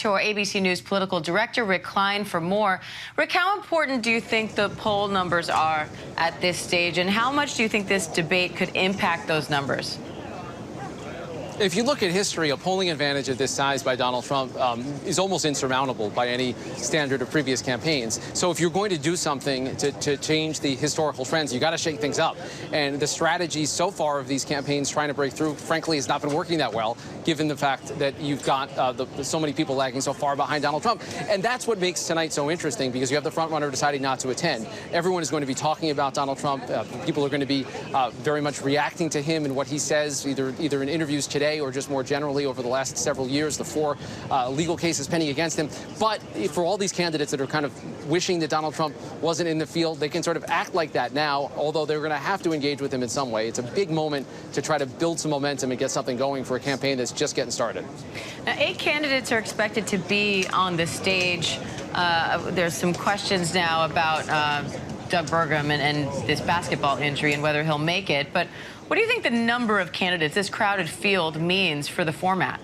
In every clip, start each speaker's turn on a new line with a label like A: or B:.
A: To our ABC News political director, Rick Klein, for more. Rick, how important do you think the poll numbers are at this stage, and how much do you think this debate could impact those numbers?
B: If you look at history, a polling advantage of this size by Donald Trump is almost insurmountable by any standard of previous campaigns. So if you're going to do something to change the historical trends, you got to shake things up. And the strategy so far of these campaigns trying to break through, frankly, has not been working that well, given the fact that you've got so many people lagging so far behind Donald Trump. And that's what makes tonight so interesting, because you have the front runner deciding not to attend. Everyone is going to be talking about Donald Trump. People are going to be very much reacting to him and what he says, either in interviews today or just more generally over the last several years, the 4 legal cases pending against him. But for all these candidates that are kind of wishing that Donald Trump wasn't in the field, they can sort of act like that now, although they're going to have to engage with him in some way. It's a big moment to try to build some momentum and get something going for a campaign that's just getting started.
A: Now, 8 candidates are expected to be on the stage. There's some questions now about Doug Burgum and this basketball injury and whether he'll make it. But what do you think the number of candidates, this crowded field, means for the format?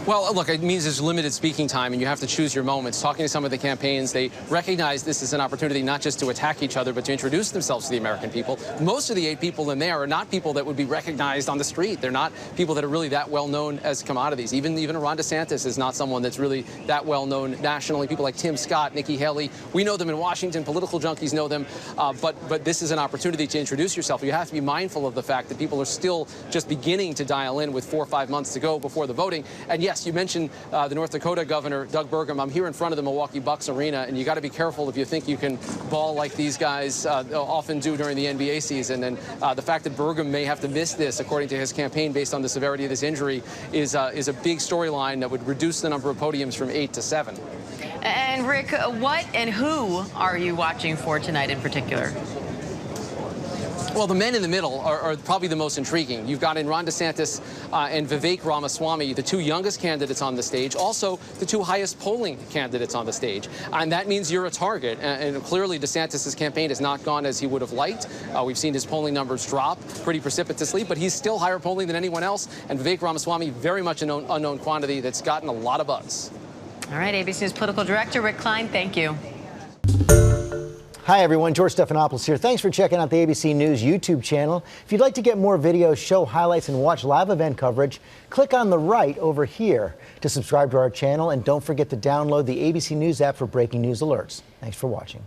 B: Well, look, it means there's limited speaking time, and you have to choose your moments. Talking to some of the campaigns, they recognize this is an opportunity not just to attack each other, but to introduce themselves to the American people. Most of the 8 people in there are not people that would be recognized on the street. They're not people that are really that well known as commodities. Even Ron DeSantis is not someone that's really that well known nationally. People like Tim Scott, Nikki Haley, we know them in Washington. Political junkies know them. But this is an opportunity to introduce yourself. You have to be mindful of the fact that people are still just beginning to dial in with 4 or 5 months to go before the voting. And yes, you mentioned the North Dakota governor, Doug Burgum. I'm here in front of the Milwaukee Bucks arena, and you got to be careful if you think you can ball like these guys often do during the NBA season. And the fact that Burgum may have to miss this, according to his campaign, based on the severity of this injury, is a big storyline that would reduce the number of podiums from 8 to 7.
A: And Rick, what and who are you watching for tonight in particular?
B: Well, the men in the middle are probably the most intriguing. You've got in Ron DeSantis and Vivek Ramaswamy, the 2 youngest candidates on the stage, also the 2 highest polling candidates on the stage. And that means you're a target. And clearly DeSantis' campaign has not gone as he would have liked. We've seen his polling numbers drop pretty precipitously, but he's still higher polling than anyone else. And Vivek Ramaswamy, very much an unknown quantity that's gotten a lot of buzz.
A: All right, ABC News political director Rick Klein, thank you.
C: Hi, everyone. George Stephanopoulos here. Thanks for checking out the ABC News YouTube channel. If you'd like to get more videos, show highlights, and watch live event coverage, click on the right over here to subscribe to our channel. And don't forget to download the ABC News app for breaking news alerts. Thanks for watching.